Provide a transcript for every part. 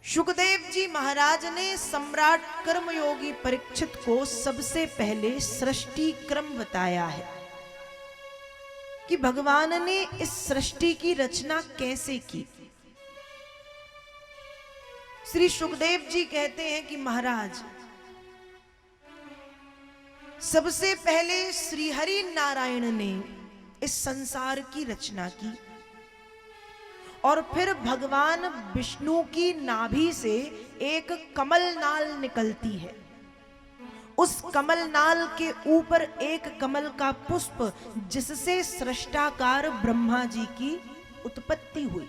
शुकदेव जी महाराज ने सम्राट कर्मयोगी परीक्षित को सबसे पहले सृष्टि क्रम बताया है कि भगवान ने इस सृष्टि की रचना कैसे की। श्री शुकदेव जी कहते हैं कि महाराज, सबसे पहले श्री हरि नारायण ने इस संसार की रचना की और फिर भगवान विष्णु की नाभि से एक कमल नाल निकलती है। उस कमल नाल के ऊपर एक कमल का पुष्प, जिससे सृष्टाकार ब्रह्मा जी की उत्पत्ति हुई।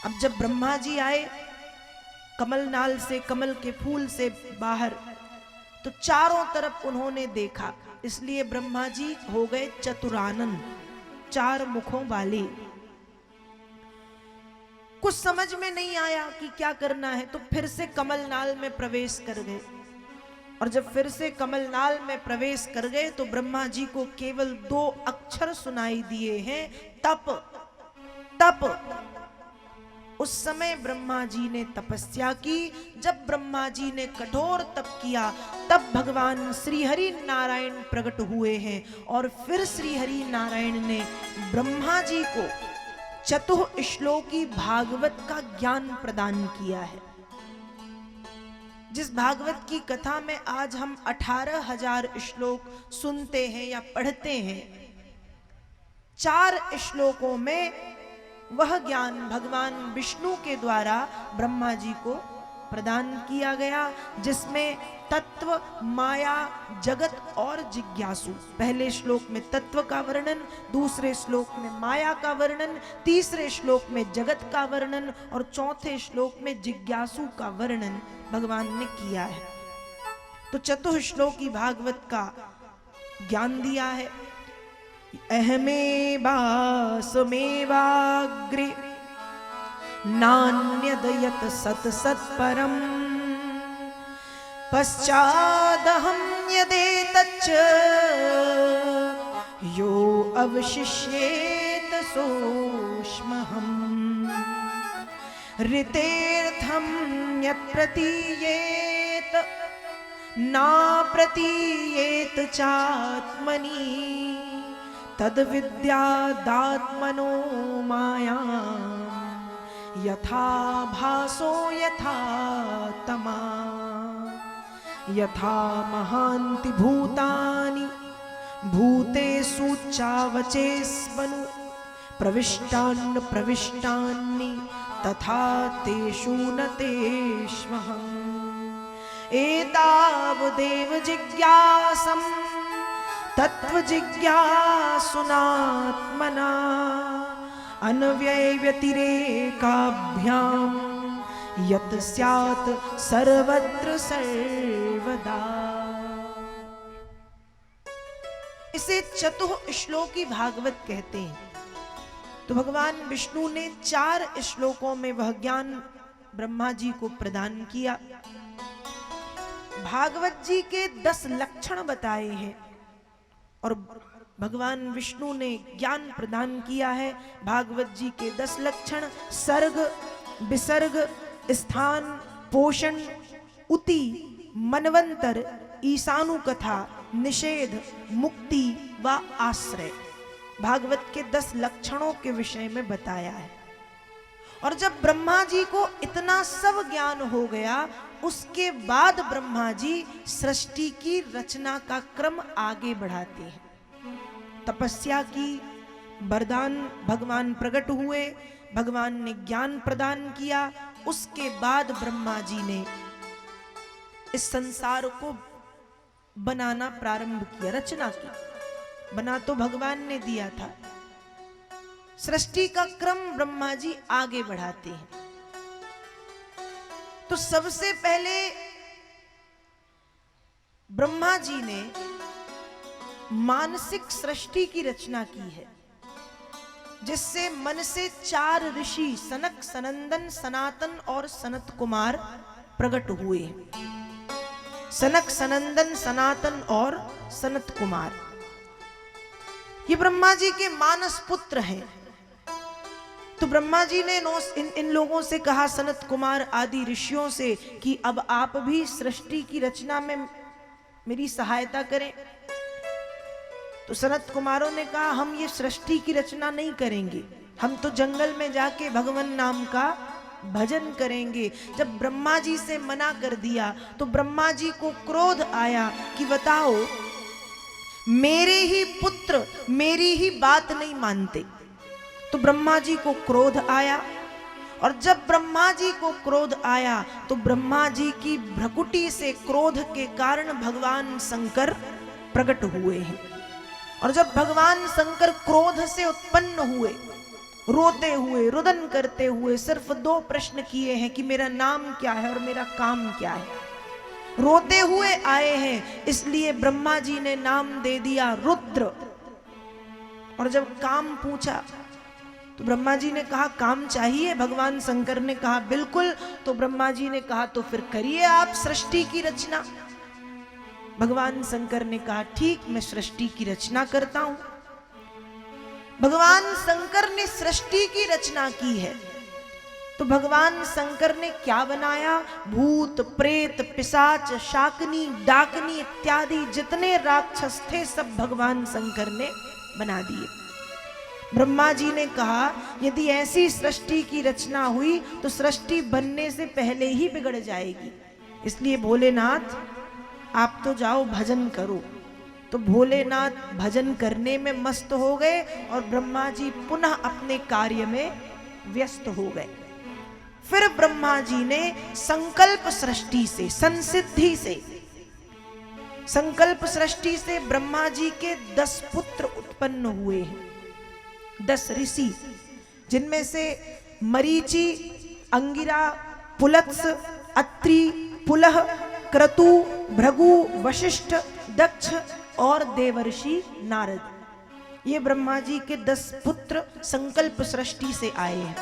अब जब ब्रह्मा जी आए कमल नाल से, कमल के फूल से बाहर, तो चारों तरफ उन्होंने देखा, इसलिए ब्रह्मा जी हो गए चतुरानन, चार मुखों वाले। कुछ समझ में नहीं आया कि क्या करना है, तो फिर से कमल नाल में प्रवेश कर गए। और जब फिर से कमल नाल में प्रवेश कर गए तो ब्रह्मा जी को केवल 2 अक्षर सुनाई दिए हैं, तप तप। उस समय ब्रह्मा जी ने तपस्या की। जब ब्रह्मा जी ने कठोर तप किया, तब भगवान श्री हरि नारायण प्रकट हुए हैं। और फिर श्री हरि नारायण ने ब्रह्मा जी को चतुः श्लोकी भागवत का ज्ञान प्रदान किया है। जिस भागवत की कथा में आज हम 18,000 श्लोक सुनते हैं या पढ़ते हैं, 4 श्लोकों में वह ज्ञान भगवान विष्णु के द्वारा ब्रह्मा जी को प्रदान किया गया, जिसमें तत्व, माया, जगत और जिज्ञासु। पहले श्लोक में तत्व का वर्णन, दूसरे श्लोक में माया का वर्णन, तीसरे श्लोक में जगत का वर्णन और चौथे श्लोक में जिज्ञासु का वर्णन भगवान ने किया है। तो चतुश्लोकी भागवत का ज्ञान दिया है। अहमेवासमेवाग्रे नान्यदयत सत सत्परम पश्चादहं यदेतच्च यो अवशिष्येत सोष्महम् ऋतेर्थं यत् प्रतीयेत ना प्रतीयेत चात्मनि तद विद्यादात्मनो माया यथा भासो यथा तमा यथा महान्ति भूतानि भूतेषु चावचेस्मनु प्रविष्टान् प्रविष्टानि तथा तेषु न तेष्वहम् एतावदेव जिज्ञासं तत्व जिज्ञासुनात्मना अनव्यय व्यतिरेकाभ्याम यत् स्यात् सर्वत्र सर्वदा। इसे चतुः श्लोकी भागवत कहते हैं। तो भगवान विष्णु ने 4 श्लोकों में वह ज्ञान ब्रह्मा जी को प्रदान किया। भागवत जी के 10 लक्षण बताए हैं और भगवान विष्णु ने ज्ञान प्रदान किया है। भागवत जी के 10 लक्षण सर्ग, विसर्ग, स्थान, पोषण, उति, मनवंतर, ईशानु कथा, निषेध, मुक्ति व आश्रय, भागवत के 10 लक्षणों के विषय में बताया है। और जब ब्रह्मा जी को इतना सब ज्ञान हो गया, उसके बाद ब्रह्मा जी सृष्टि की रचना का क्रम आगे बढ़ाते हैं। तपस्या की, वरदान भगवान प्रकट हुए, भगवान ने ज्ञान प्रदान किया। उसके बाद ब्रह्मा जी ने इस संसार को बनाना प्रारंभ किया, रचना की। बना तो भगवान ने दिया था, सृष्टि का क्रम ब्रह्मा जी आगे बढ़ाते हैं। तो सबसे पहले ब्रह्मा जी ने मानसिक सृष्टि की रचना की है, जिससे मन से 4 ऋषि सनक, सनंदन, सनातन और सनत कुमार प्रकट हुए। सनक, सनंदन, सनातन और सनत कुमार ये ब्रह्मा जी के मानस पुत्र हैं। तो ब्रह्मा जी ने इन लोगों से कहा, सनत कुमार आदि ऋषियों से, कि अब आप भी सृष्टि की रचना में मेरी सहायता करें। तो सनत कुमारों ने कहा, हम ये सृष्टि की रचना नहीं करेंगे, हम तो जंगल में जाके भगवान नाम का भजन करेंगे। जब ब्रह्मा जी से मना कर दिया तो ब्रह्मा जी को क्रोध आया कि बताओ, मेरे ही पुत्र मेरी ही बात नहीं मानते। तो ब्रह्मा जी को क्रोध आया, और जब ब्रह्मा जी को क्रोध आया तो ब्रह्मा जी की भ्रकुटी से क्रोध के कारण भगवान शंकर प्रकट हुए हैं। और जब भगवान शंकर क्रोध से उत्पन्न हुए, रोते हुए, रुदन करते हुए, सिर्फ 2 प्रश्न किए हैं कि मेरा नाम क्या है और मेरा काम क्या है। रोते हुए आए हैं, इसलिए ब्रह्मा जी ने नाम दे दिया रुद्र। और जब काम पूछा तो ब्रह्मा जी ने कहा, काम चाहिए? भगवान शंकर ने कहा बिल्कुल। तो ब्रह्मा जी ने कहा, तो फिर करिए आप सृष्टि की रचना। भगवान शंकर ने कहा, ठीक, मैं सृष्टि की रचना करता हूं। भगवान शंकर ने सृष्टि की रचना की है। तो भगवान शंकर ने क्या बनाया? भूत, प्रेत, पिशाच, शाकनी, डाकनी इत्यादि जितने राक्षस थे सब भगवान शंकर ने बना दिए। ब्रह्मा जी ने कहा, यदि ऐसी सृष्टि की रचना हुई तो सृष्टि बनने से पहले ही बिगड़ जाएगी, इसलिए भोलेनाथ आप तो जाओ भजन करो। तो भोलेनाथ भजन करने में मस्त हो गए और ब्रह्मा जी पुनः अपने कार्य में व्यस्त हो गए। फिर ब्रह्मा जी ने संकल्प सृष्टि से, संसिद्धि से, संकल्प सृष्टि से ब्रह्मा जी के 10 पुत्र उत्पन्न हुए हैं, 10 ऋषि, जिनमें से मरीचि, अंगिरा, पुलत्स, अत्रि, पुलह, क्रतु, भृगु, वशिष्ठ, दक्ष और देवर्षि नारद। ये ब्रह्मा जी के 10 पुत्र संकल्प सृष्टि से आए हैं।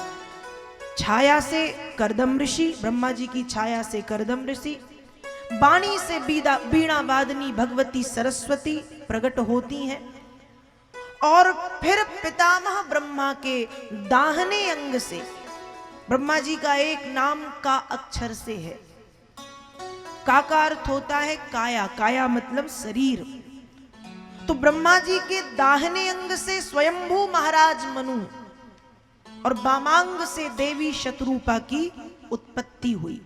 छाया से कर्दम ऋषि, ब्रह्मा जी की छाया से कर्दम ऋषि। वाणी से बीणा वादनी भगवती सरस्वती प्रकट होती हैं। और फिर पितामह ब्रह्मा के दाहिने अंग से, ब्रह्मा जी का एक नाम का अक्षर से है। का अर्थ होता है काया, काया मतलब शरीर। तो ब्रह्मा जी के दाहिने अंग से स्वयंभू महाराज मनु और वामांग से देवी शतरूपा की उत्पत्ति हुई।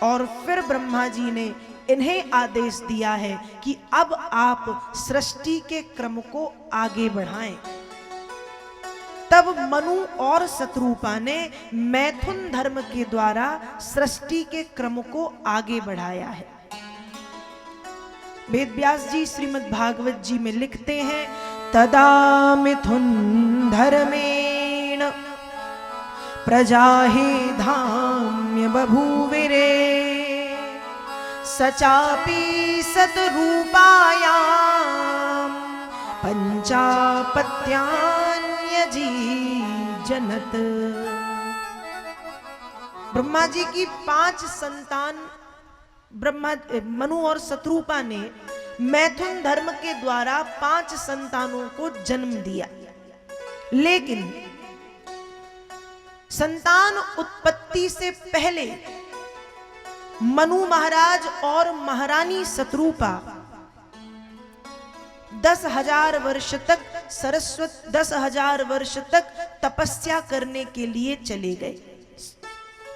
और फिर ब्रह्मा जी ने इन्हें आदेश दिया है कि अब आप सृष्टि के क्रम को आगे बढ़ाएं। तब मनु और शतरूपा ने मैथुन धर्म के द्वारा सृष्टि के क्रम को आगे बढ़ाया है। वेद व्यास जी श्रीमद् भागवत जी में लिखते हैं, तदा मिथुन धर्मेण प्रजा ही धाम्य बभूविरे सचापि सतरूपायां पंचापत्यान्यजी जनत। ब्रह्मा जी की 5 संतान मनु और शतरूपा ने मैथुन धर्म के द्वारा 5 संतानों को जन्म दिया। लेकिन संतान उत्पत्ति से पहले मनु महाराज और महारानी शतरूपा 10,000 वर्ष तक 10,000 वर्ष तक तपस्या करने के लिए चले गए।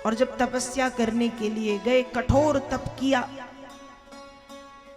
और जब तपस्या करने के लिए गए, कठोर तप किया,